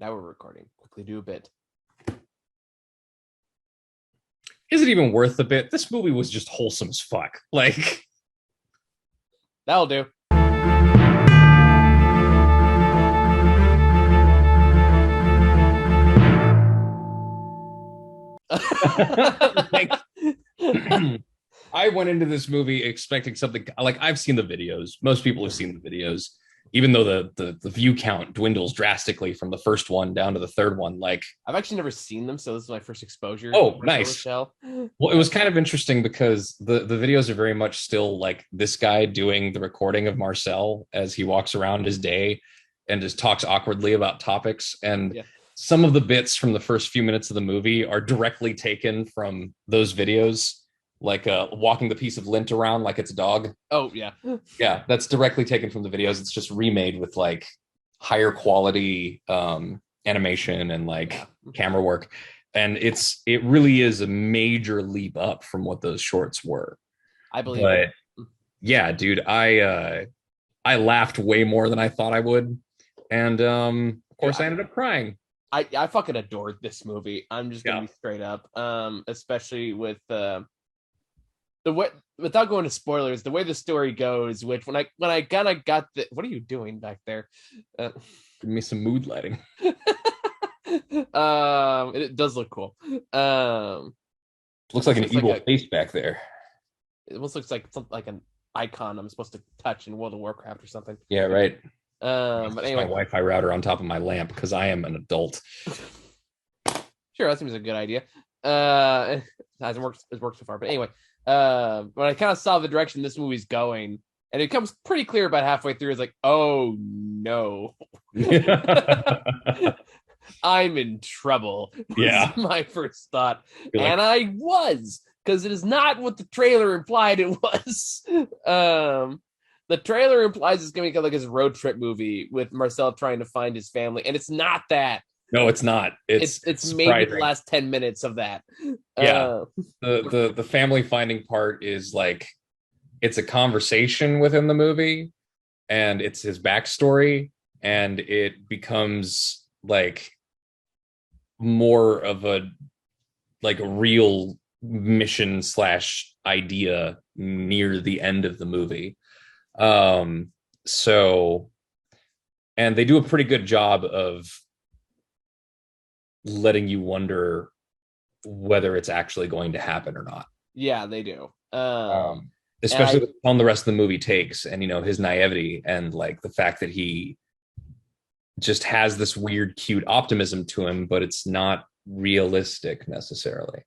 Now we're recording. Quickly do a bit. Is it even worth the bit? This movie was just wholesome as fuck. Like, That'll do. like I went into this movie expecting something like I've seen the videos. Most people have seen the videos, even though the view count dwindles drastically from the first one down to the third one. Like, I've actually never seen them, so this is my first exposure. oh, To nice. Shell. Well, it was kind of interesting because the videos are very much still like this guy doing the recording of Marcel as he walks around his day and just talks awkwardly about topics. And some of the bits from the first few minutes of the movie are directly taken from those videos, like walking the piece of lint around like it's a dog. Oh, yeah. Yeah, that's directly taken from the videos. It's just remade with like higher quality animation and like camera work. And it really is a major leap up from what those shorts were. I believe But it. yeah, dude, I laughed way more than I thought I would. And of course I ended up crying. I fucking adored this movie. I'm just gonna be straight up. Especially with the way, without going to spoilers, the way the story goes, which when I kind of got the, what are you doing back there? Give me some mood lighting. It does look cool. Looks like an evil face back there. It almost looks like something like an icon I'm supposed to touch in World of Warcraft or something. Yeah, right. But anyway, my Wi-Fi router on top of my lamp because I am an adult. Sure, that seems a good idea. It hasn't worked. It's worked so far, but anyway, when I kind of saw the direction this movie's going, and it comes pretty clear about halfway through, it's like, oh no, I'm in trouble. Yeah, my first thought, and I was, because it is not what the trailer implied it was. The trailer implies it's going to be like his road trip movie with Marcel trying to find his family, and it's not that. No, it's not. It's maybe the last 10 minutes of that. Yeah, the family finding part is like it's a conversation within the movie, and it's his backstory, and it becomes like more of a real mission / idea near the end of the movie. So, and they do a pretty good job of letting you wonder whether it's actually going to happen or not. Yeah, they do. Especially with how the rest of the movie takes, and his naivety and like the fact that he just has this weird, cute optimism to him, but it's not realistic necessarily.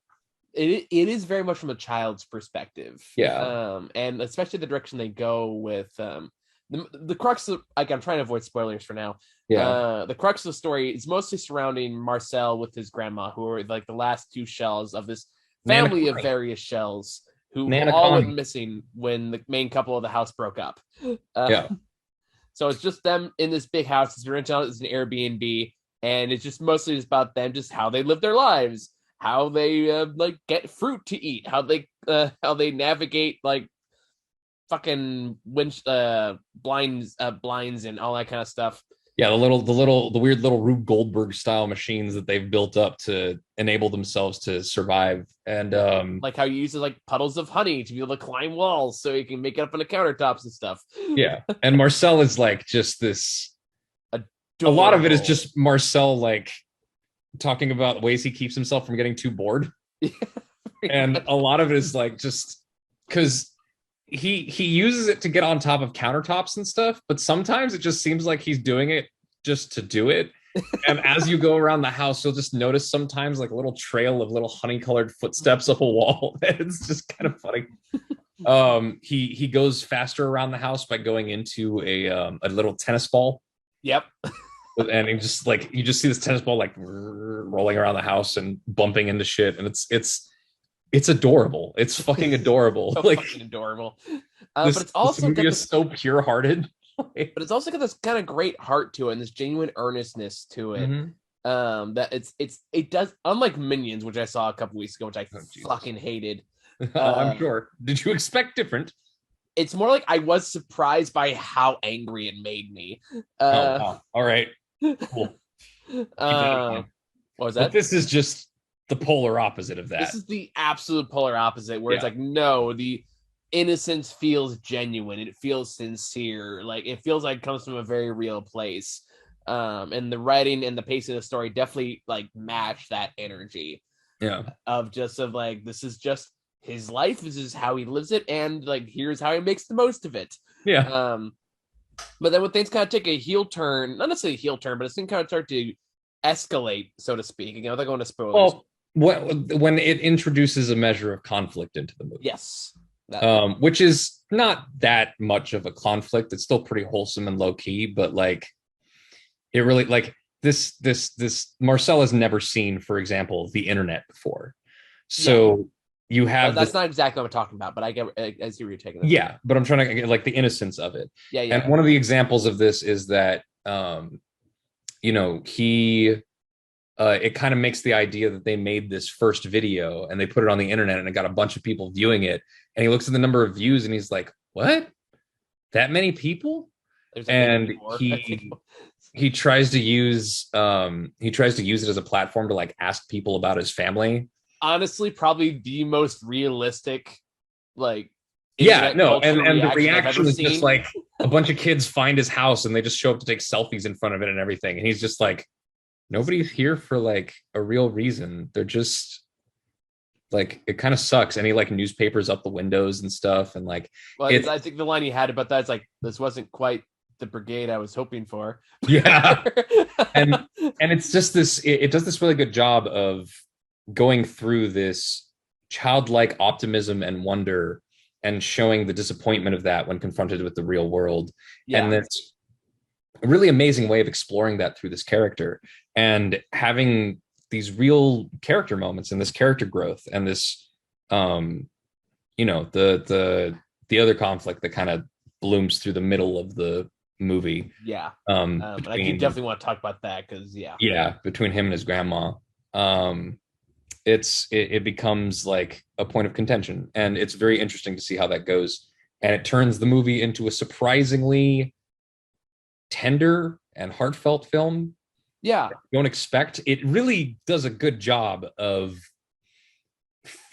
It is very much from a child's perspective. Yeah. And especially the direction they go with the crux of, like, I'm trying to avoid spoilers for now. Yeah. The crux of the story is mostly surrounding Marcel with his grandma, who are like the last two shells of this family of various shells who all went missing when the main couple of the house broke up. Yeah. So it's just them in this big house. It's rented out as an Airbnb, and it's just mostly about them, just how they live their lives, how they like get fruit to eat, how they navigate like fucking blinds and all that kind of stuff. Yeah, the weird little Rube Goldberg style machines that they've built up to enable themselves to survive, and like how you use like puddles of honey to be able to climb walls so you can make it up on the countertops and stuff. Yeah, and Marcel is like just this. Adorable. A lot of it is just Marcel like talking about ways he keeps himself from getting too bored, and a lot of it is like just because he uses it to get on top of countertops and stuff, but sometimes it just seems like he's doing it just to do it. And as you go around the house, you'll just notice sometimes like a little trail of little honey-colored footsteps up a wall. It's just kind of funny. He goes faster around the house by going into a little tennis ball. Yep. And he just like you just see this tennis ball like rolling around the house and bumping into shit, and it's adorable. It's fucking adorable. So like fucking adorable. But it's also so pure-hearted. But it's also got this kind of great heart to it and this genuine earnestness to it. Mm-hmm. That it does, unlike Minions, which I saw a couple weeks ago, which I fucking hated. I'm sure. Did you expect different? It's more like I was surprised by how angry it made me. Wow. All right. Cool. What was that? But this is just the polar opposite of that. This is the absolute polar opposite, where it's Yeah. like, no, the innocence feels genuine. It feels sincere. Like, it feels like it comes from a very real place. And the writing and the pacing of the story definitely like match that energy. Yeah. Of like, this is just his life. This is how he lives it, and like, here's how he makes the most of it. Yeah. But then when things kind of take a heel turn, not necessarily a heel turn, but it's kind of start to escalate, so to speak. Again, without going to spoilers. Well, when it introduces a measure of conflict into the movie. Yes. Which is not that much of a conflict. It's still pretty wholesome and low key, but like, it really, like, this Marcel has never seen, for example, the internet before. So you have that's not exactly what I'm talking about, but I see where you're taking it. Yeah, but I'm trying to get like the innocence of it. Yeah. And one of the examples of this is that he it kind of makes the idea that they made this first video and they put it on the internet and it got a bunch of people viewing it, and he looks at the number of views and he's like, what, that many people? And he tries to use it as a platform to like ask people about his family. Honestly, probably the most realistic, like, and the reaction is just like a bunch of kids find his house and they just show up to take selfies in front of it and everything, and he's just like, nobody's here for like a real reason. They're just like, it kind of sucks. And he like newspapers up the windows and stuff, and like, I think the line he had about that is like, this wasn't quite the brigade I was hoping for. Yeah. and it's just this, it does this really good job of going through this childlike optimism and wonder and showing the disappointment of that when confronted with the real world. And that's a really amazing way of exploring that through this character and having these real character moments and this character growth and this the other conflict that kind of blooms through the middle of the movie. I definitely want to talk about that, because between him and his grandma. It becomes like a point of contention, and it's very interesting to see how that goes, and it turns the movie into a surprisingly tender and heartfelt film. Don't expect. It really does a good job of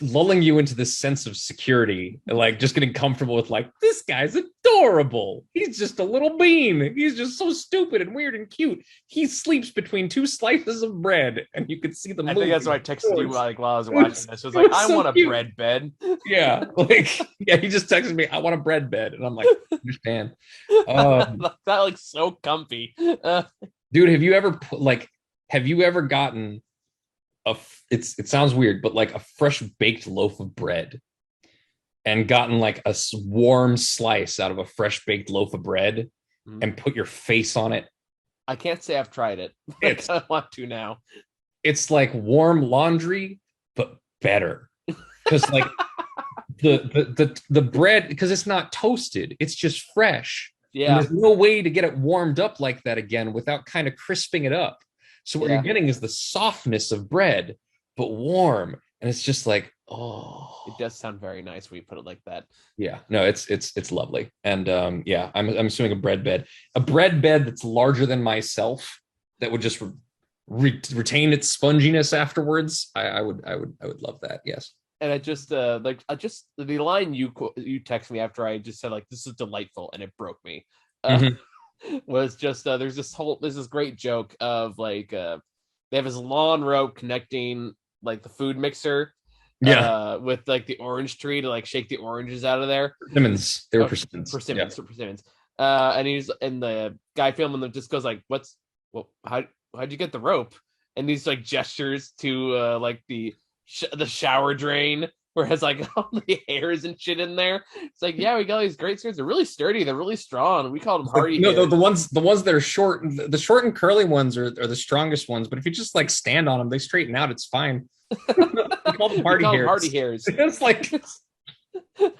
lulling you into this sense of security, like just getting comfortable with like, this guy's adorable, he's just a little bean, he's just so stupid and weird and cute, he sleeps between two slices of bread, and you could see the movie. I think that's why I texted you like while I was watching this. It was like, I want a bread bed. He just texted me, I want a bread bed, and I'm like, understand. That like so comfy. Dude, have you ever gotten it sounds weird, but like a fresh baked loaf of bread and gotten like a warm slice out of a fresh baked loaf of bread and put your face on it? I can't say I've tried it. I want to now. It's like warm laundry, but better. Because like the bread, because it's not toasted, it's just fresh. And there's no way to get it warmed up like that again without kind of crisping it up. So what you're getting is the softness of bread, but warm. And it's just like, oh. It does sound very nice when you put it like that. Yeah, no, it's lovely. And I'm assuming a bread bed that's larger than myself, that would just retain its sponginess afterwards. I would love that. Yes. And I just the line you text me after I just said like, this is delightful, and it broke me. Was just there's this great joke of like they have his lawn rope connecting like the food mixer with like the orange tree to like shake the oranges out of there. Persimmons. They were persimmons. Persimmons. And the guy filming them just goes like, how'd you get the rope? And these like gestures to like the shower drain where it has like all the hairs and shit in there. It's like, yeah, we got these great skirts. They're really sturdy. They're really strong. We call them hardy. No, the ones that are short, the short and curly ones are the strongest ones. But if you just like stand on them, they straighten out. It's fine. We call them hardy hairs. Hardy hairs. It's like,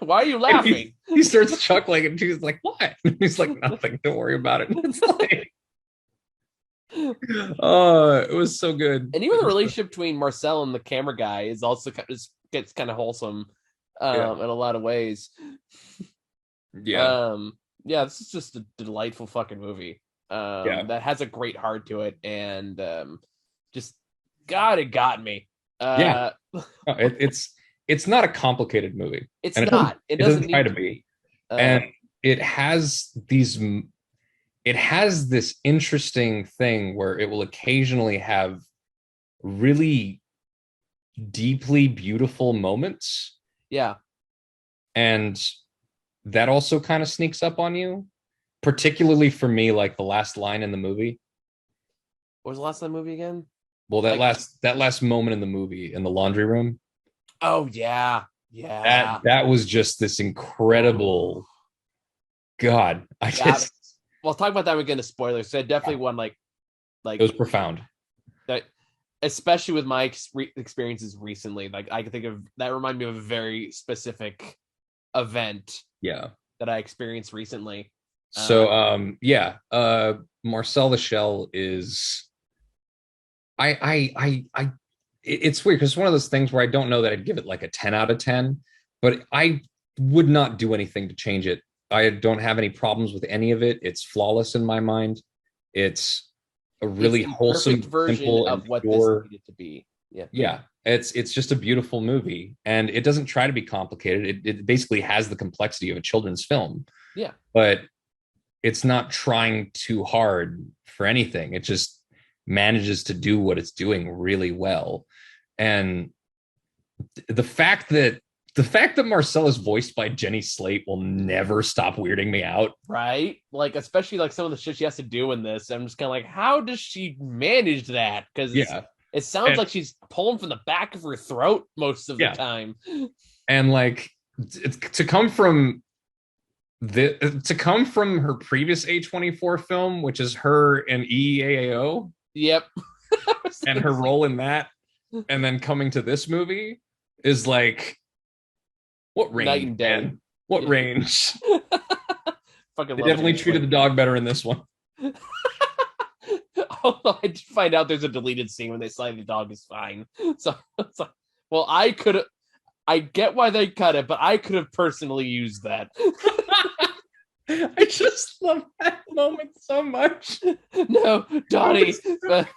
why are you laughing? He starts chuckling, and she's like, "What?" And he's like, "Nothing. Don't worry about it." It's like, it was so good. And even the relationship between Marcel and the camera guy is also gets kind of wholesome in a lot of ways. This is just a delightful fucking movie. that has a great heart to it, and just God, it got me. It's not a complicated movie. It's and not. It doesn't try to be. And it has this interesting thing where it will occasionally have really deeply beautiful moments. Yeah. And that also kind of sneaks up on you, particularly for me, like the last line in the movie. What was the last movie again? Well, that last moment in the movie in the laundry room. Oh yeah. Yeah. That was just this incredible. God, Well, talk about that again. The spoilers. So definitely one like it was profound. That, especially with my experiences recently, like I can think of that reminded me of a very specific event. Yeah. That I experienced recently. So Marcel the Shell is it's weird because it's one of those things where I don't know that I'd give it like a 10 out of 10, but I would not do anything to change it. I don't have any problems with any of it. It's flawless in my mind. It's a really wholesome version of what this needed to be. Yeah. It's just a beautiful movie, and it doesn't try to be complicated. It basically has the complexity of a children's film. Yeah. But it's not trying too hard for anything. It just manages to do what it's doing really well. And the fact that Marcel is voiced by Jenny Slate will never stop weirding me out. Right? Like, especially like some of the shit she has to do in this. I'm just kind of like, how does she manage that? Because it sounds like she's pulling from the back of her throat most of the time. And like to come from her previous A24 film, which is her and EAAO. Yep. And her role in that, and then coming to this movie is like, what range? Night and day. What range? Fucking they definitely treated the dog better in this one. Although I did find out there's a deleted scene when they say the dog is fine. So well, I get why they cut it, but I could have personally used that. I just love that moment so much. No, Donnie. But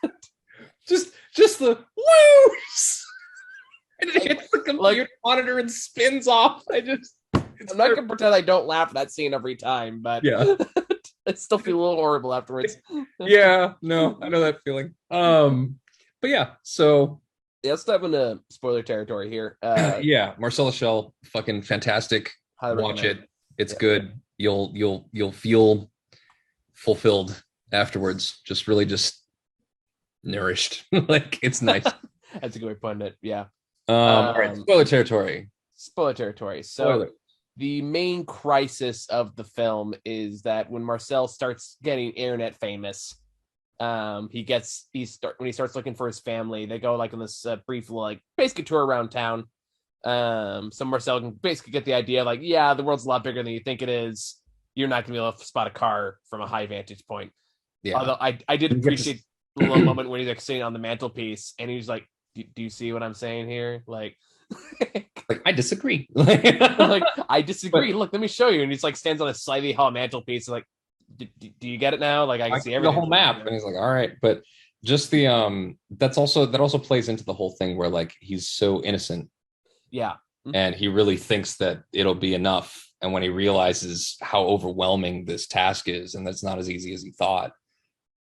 just the woos. And it hits the computer monitor and spins off. I'm not gonna pretend I don't laugh at that scene every time, but I still feel a little horrible afterwards. Yeah, no, I know that feeling. But yeah, so let's dive into spoiler territory here. Marcel Shell, fucking fantastic. Watch it. It's good. You'll feel fulfilled afterwards. Just really nourished. Like, it's nice. That's a good way of putting it. Yeah. All right, spoiler territory. So the main crisis of the film is that when Marcel starts getting internet famous, when he starts looking for his family, they go like on this brief like basically tour around town. So Marcel can basically get the idea like, yeah, the world's a lot bigger than you think it is. You're not gonna be able to spot a car from a high vantage point. Yeah. Although I did appreciate the little moment when he's like sitting on the mantelpiece and he's like, do you see what I'm saying here? Like I disagree. Like, I disagree. Look, let me show you. And he's like stands on a slightly tall mantelpiece. Like, do you get it now? Like, I can see everything. The whole map. And he's like, all right. But just the that also plays into the whole thing where like he's so innocent. Yeah. And he really thinks that it'll be enough. And when he realizes how overwhelming this task is, and that's not as easy as he thought,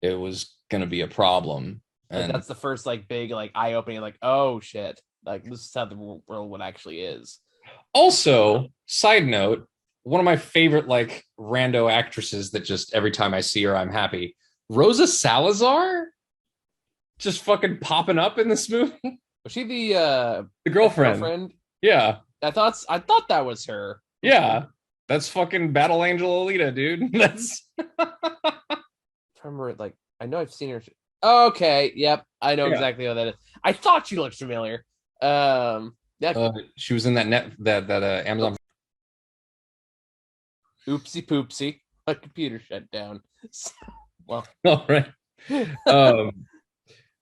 it was gonna be a problem. And that's the first like big like eye opening, like, oh shit. Like, this is how the world what actually is. Also, side note, one of my favorite like rando actresses that just every time I see her, I'm happy. Rosa Salazar, just fucking popping up in this movie. Was she the girlfriend? Yeah, I thought that was her. Yeah, that's fucking Battle Angel Alita, dude. That's. I remember, like, I know I've seen her. Okay, yep, I know exactly how that is. I thought she looked familiar. She was in that Amazon. Oopsie poopsie, my computer shut down. Well, all right.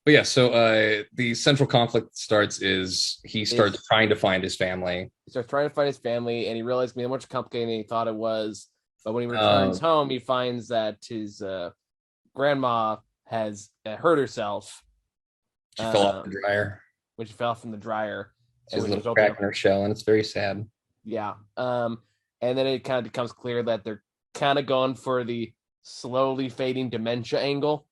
But yeah, so the central conflict starts is he starts trying to find his family. He starts trying to find his family, and he realized it's much more complicated than he thought it was. But when he returns home, he finds that his grandma has hurt herself. She fell off the dryer. When she fell from the dryer. She has a little crack in her shell, and it's very sad. Yeah. And then it kind of becomes clear that they're kind of going for the slowly fading dementia angle.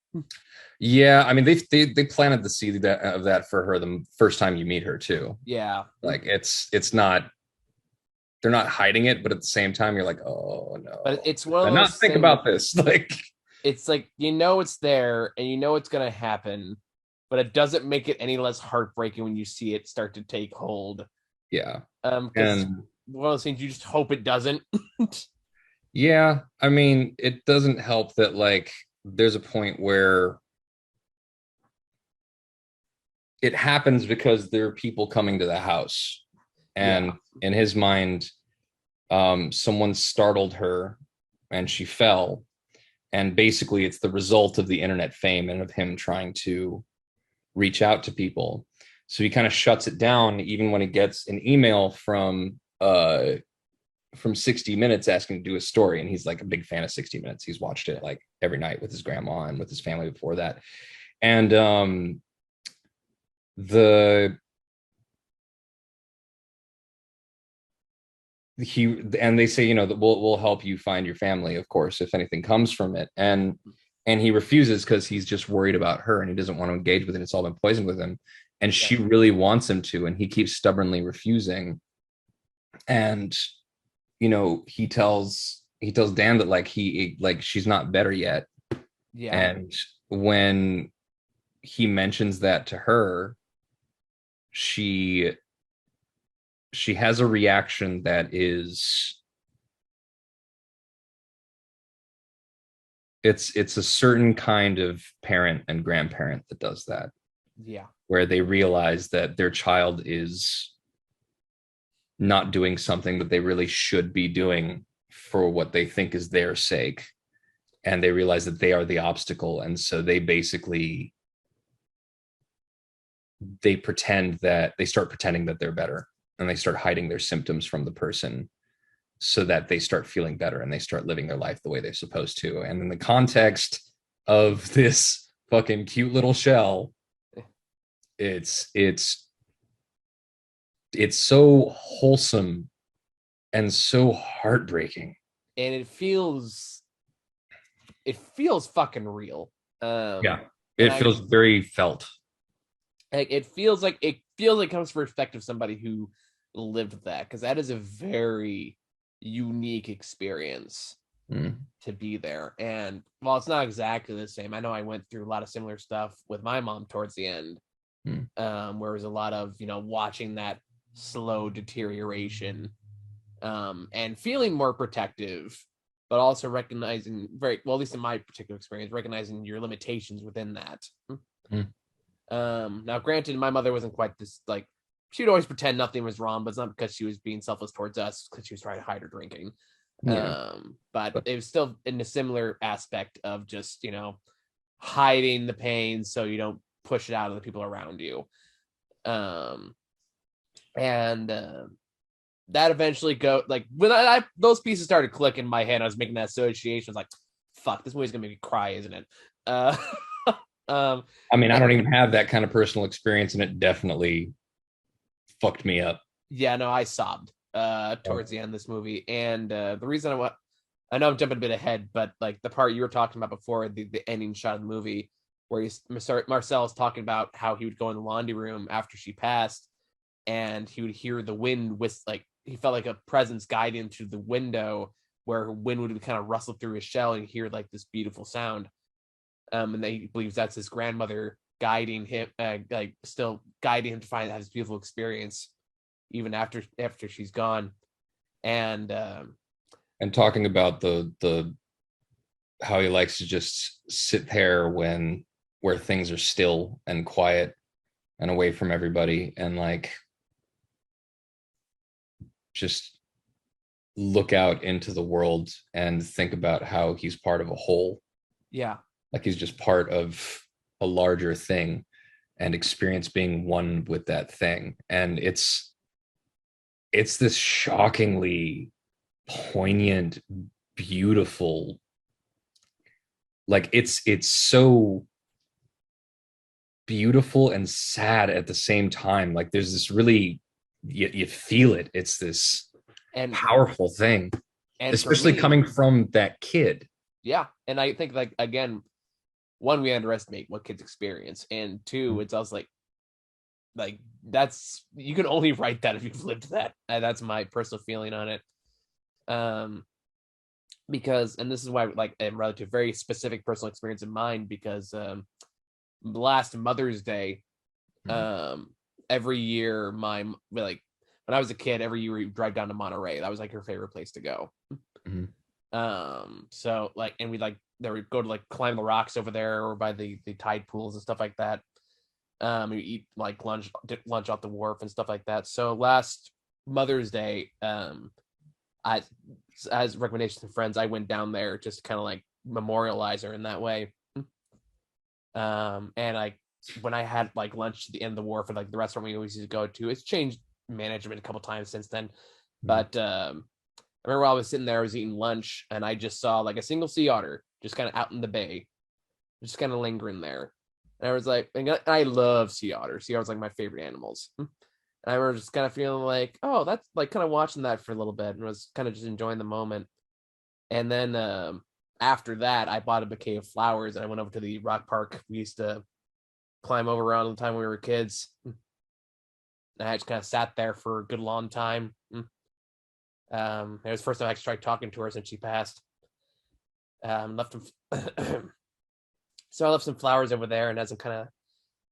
Yeah, I mean they planted the seed of that for her the first time you meet her too. Yeah. Like it's not, they're not hiding it, but at the same time you're like, oh no. But it's one of those those think about this. Like it's like, you know, it's there and you know it's gonna happen, but it doesn't make it any less heartbreaking when you see it start to take hold. Yeah. Because one of those things you just hope it doesn't. Yeah, I mean, it doesn't help that like there's a point where it happens because there are people coming to the house, and in his mind, someone startled her and she fell, and basically it's the result of the internet fame and of him trying to reach out to people. So he kind of shuts it down even when he gets an email from 60 Minutes asking to do a story, and he's like a big fan of 60 Minutes. He's watched it like every night with his grandma and with his family before that. And they say, you know, that we'll help you find your family, of course, if anything comes from it. And he refuses because he's just worried about her and he doesn't want to engage with it. It's all been poisoned with him, and she really wants him to, and he keeps stubbornly refusing. And you know, he tells Dan that like she's not better yet. Yeah. And when he mentions that to her, she has a reaction that is, it's a certain kind of parent and grandparent that does that. Yeah. Where they realize that their child is not doing something that they really should be doing for what they think is their sake, and they realize that they are the obstacle, and so they basically they start pretending that they're better, and they start hiding their symptoms from the person so that they start feeling better and they start living their life the way they're supposed to. And in the context of this fucking cute little shell, it's so wholesome and so heartbreaking, and it feels fucking real. It feels very felt. Like it feels like it comes from the perspective of somebody who lived that, because that is a very unique experience to be there. And while it's not exactly the same, I know I went through a lot of similar stuff with my mom towards the end, where it was a lot of, you know, watching that slow deterioration, and feeling more protective, but also recognizing very well, at least in my particular experience, recognizing your limitations within that. Now granted, my mother wasn't quite this, like, she'd always pretend nothing was wrong, but it's not because she was being selfless towards us, because she was trying to hide her drinking. But it was still in a similar aspect of just, you know, hiding the pain so you don't push it out of the people around you. And that eventually like when I those pieces started clicking in my head, I was making that association. I was like, fuck, this movie's gonna make me cry, isn't it? I mean, I don't even have that kind of personal experience, and it definitely fucked me up. Yeah, no, I sobbed towards the end of this movie. And the reason I know I'm jumping a bit ahead, but like the part you were talking about before, the ending shot of the movie where Marcel is talking about how he would go in the laundry room after she passed, and he would hear the wind with, like, he felt like a presence guiding him through the window, where wind would kind of rustle through his shell and hear like this beautiful sound. And he believes that's his grandmother guiding him, like still guiding him to have this beautiful experience even after she's gone. And talking about the how he likes to just sit there where things are still and quiet and away from everybody, and like just look out into the world and think about how he's part of a whole. Yeah. Like he's just part of a larger thing and experience being one with that thing. And it's this shockingly poignant, beautiful like it's so beautiful and sad at the same time. Like there's this really, you feel it. It's this and powerful thing, and especially me, coming from that kid. yeah. And I think, like, again, one, we underestimate what kids experience, and two, it's also like that's, you can only write that if you've lived that. And that's my personal feeling on it. Because, and this is why, like, I'm relative very specific personal experience in mind, because last Mother's Day, every year, like, when I was a kid, every year we drive down to Monterey. That was like her favorite place to go. So like, and we like, there we go to like climb the rocks over there, or by the tide pools and stuff like that. We eat like lunch off the wharf and stuff like that. So last Mother's Day, I, as recommendations from friends, I went down there just kind of like memorialize her in that way. And like, when I had like lunch at the end of the wharf at like the restaurant we always used to go to, it's changed management a couple times since then. But I remember while I was sitting there, I was eating lunch, and I just saw like a single sea otter just kind of out in the bay, just kind of lingering there. And I was like, and I love sea otters. Sea otters are like my favorite animals. And I remember just kind of feeling like, oh, that's like, kind of watching that for a little bit, and was kind of just enjoying the moment. And then after that, I bought a bouquet of flowers, and I went over to the rock park we used to climb over around the time we were kids. And I just kind of sat there for a good long time. It was the first time I actually tried talking to her since she passed. Left them. So I left some flowers over there, and as I'm kind of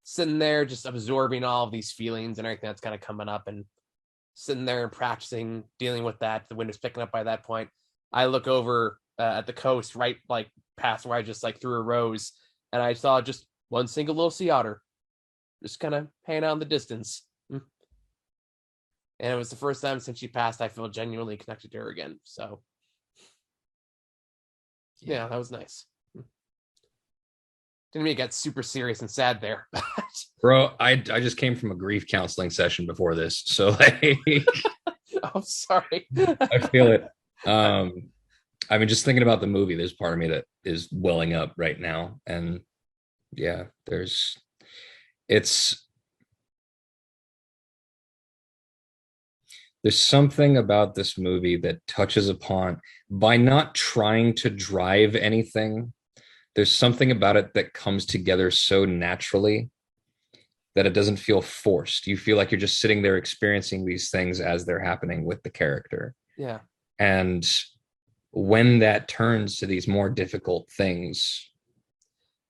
sitting there just absorbing all of these feelings and everything that's kind of coming up, and sitting there and practicing dealing with that, the wind is picking up by that point. I look over at the coast, right like past where I just like threw a rose, and I saw just one single little sea otter just kind of hanging out in the distance. And it was the first time since she passed I feel genuinely connected to her again. So yeah, that was nice. Didn't mean it got super serious and sad there. Bro, I just came from a grief counseling session before this, so like I'm sorry. I feel it. I mean, just thinking about the movie, there's part of me that is welling up right now. And yeah, there's something about this movie that touches upon, by not trying to drive anything, there's something about it that comes together so naturally that it doesn't feel forced. You feel like you're just sitting there experiencing these things as they're happening with the character. Yeah. And when that turns to these more difficult things,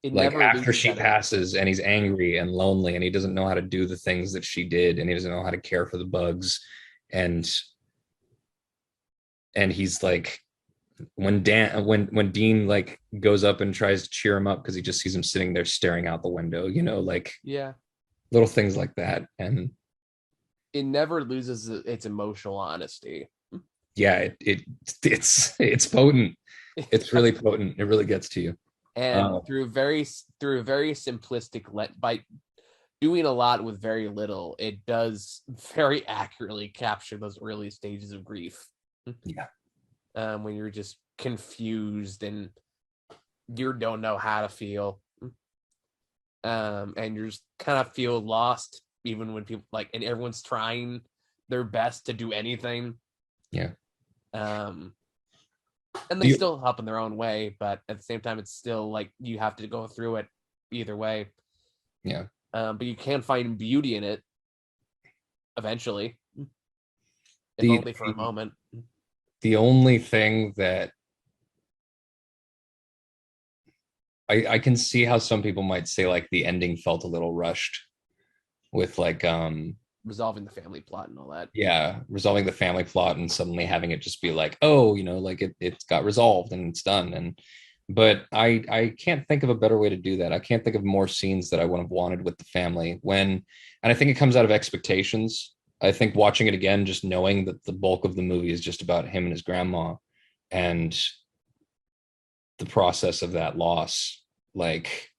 like after she passes and he's angry and lonely and he doesn't know how to do the things that she did, and he doesn't know how to care for the bugs, and he's like, when Dean like goes up and tries to cheer him up because he just sees him sitting there staring out the window, you know, like, yeah, little things like that. And it never loses its emotional honesty. Yeah, it's potent. It's really potent. It really gets to you. And through a very simplistic by doing a lot with very little, it does very accurately capture those early stages of grief. Yeah. When you're just confused and you don't know how to feel. And you're just kind of feel lost, even when people like, and everyone's trying their best to do anything. Yeah. And they still help in their own way, but at the same time, it's still like you have to go through it either way. Yeah. But you can find beauty in it eventually, if only for a moment. The only thing that I can see how some people might say like the ending felt a little rushed with like resolving the family plot and all that. Yeah, resolving the family plot and suddenly having it just be like, oh, you know, like it's got resolved and it's done. But I can't think of a better way to do that. I can't think of more scenes that I would have wanted with the family and I think it comes out of expectations. I think watching it again, just knowing that the bulk of the movie is just about him and his grandma and the process of that loss. Like,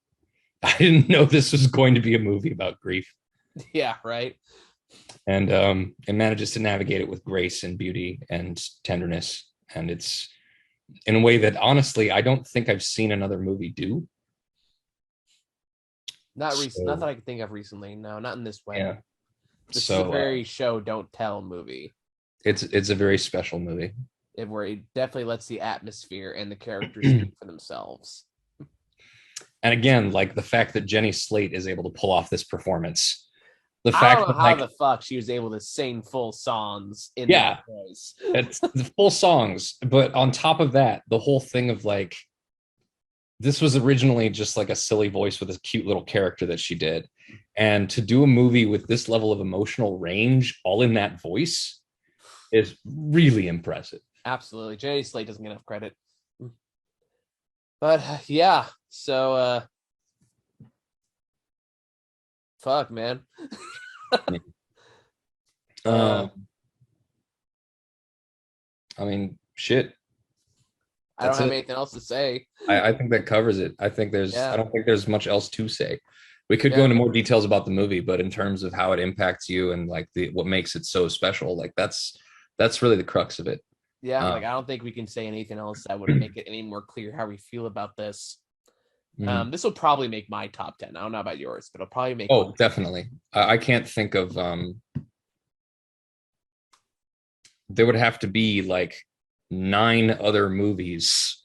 I didn't know this was going to be a movie about grief. Yeah, right. And it manages to navigate it with grace and beauty and tenderness. And it's in a way that honestly I don't think I've seen another movie do. Not recent, not that I can think of recently. No, not in this way. Yeah. This is a very show don't tell movie. It's a very special movie. Where it definitely lets the atmosphere and the characters speak for themselves. And again, like the fact that Jenny Slate is able to pull off this performance. The fact I don't know that, how like, the fuck she was able to sing full songs in that voice. It's the full songs, but on top of that, the whole thing of like this was originally just like a silly voice with a cute little character that she did. And to do a movie with this level of emotional range all in that voice is really impressive. Absolutely. Jenny Slate doesn't get enough credit. But yeah, so fuck, man. I mean, shit. I don't have anything else to say. I think that covers it. I don't think there's much else to say. We could go into more details about the movie, but in terms of how it impacts you and like what makes it so special, like that's really the crux of it. Yeah, like I don't think we can say anything else that would make it any more clear how we feel about this. This will probably make my top 10. I don't know about yours, but it'll probably make. Oh, definitely. I can't think of. There would have to be like 9 other movies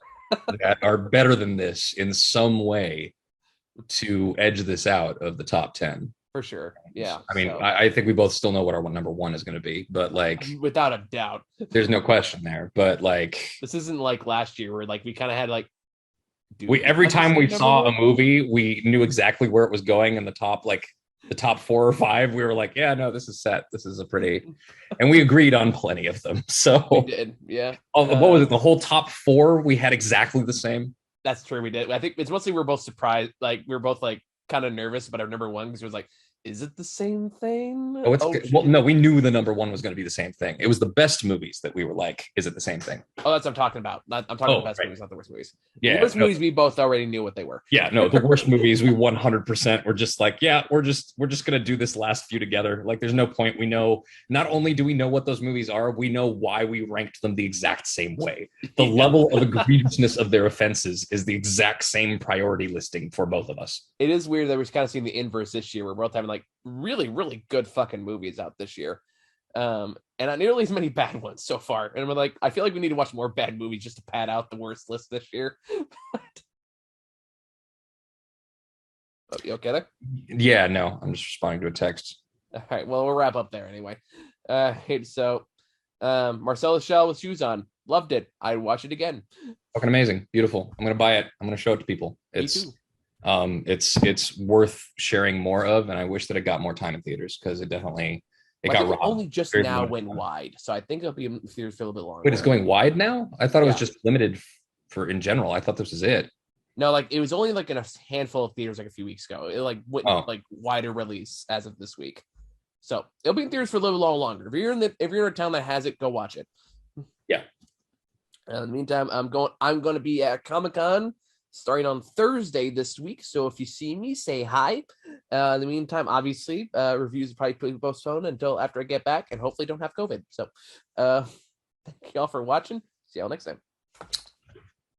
that are better than this in some way to edge this out of the top 10. For sure. Yeah. I mean, I think we both still know what our number 1 is going to be, but like without a doubt, there's no question there. But like, this isn't like last year where like we kind of had like every time we saw a movie, we knew exactly where it was going in the top 4 or 5. We were like, yeah, no, this is set. This is a pretty, and we agreed on plenty of them. So we did. Yeah. What was it? The whole top 4 we had exactly the same. That's true. We did. I think it's mostly we're both surprised. Like we were both like kind of nervous about our number 1 because it was like, is it the same thing? Well, no, we knew the number 1 was going to be the same thing. It was the best movies that we were like, is it the same thing? Oh, that's what I'm talking about. I'm talking about the best movies, not the worst movies. Yeah, the worst movies we both already knew what they were. Yeah, no, the worst movies we 100% were just like, yeah, we're just going to do this last few together. Like, there's no point. We know, not only do we know what those movies are, we know why we ranked them the exact same way. The level of egregiousness of their offenses is the exact same priority listing for both of us. It is weird that we're kind of seeing the inverse this year. We're both having like really good fucking movies out this year, and not nearly as many bad ones so far. And we're like, I feel like we need to watch more bad movies just to pad out the worst list this year. Oh, you okay there? Yeah, no, I'm just responding to a text. All right, well, we'll wrap up there anyway. So Marcellus Shell with Shoes On, loved it. I'd watch it again. Fucking amazing, beautiful. I'm gonna buy it. I'm gonna show it to people. It's worth sharing more of, and I wish that it got more time in theaters because it definitely got robbed. Only just now went wide, so I think it'll be in theaters for a little bit longer. Wait, it's going wide now? I thought it was just limited for in general. I thought this was it. No, like it was only like in a handful of theaters like a few weeks ago. It like went like wider release as of this week, so it'll be in theaters for a little longer. If you're in a town that has it, go watch it. Yeah. In the meantime, I'm going to be at Comic-Con starting on Thursday this week. So if you see me, say hi. In the meantime, obviously, reviews will probably postponed until after I get back and hopefully don't have COVID. So thank you all for watching. See y'all next time.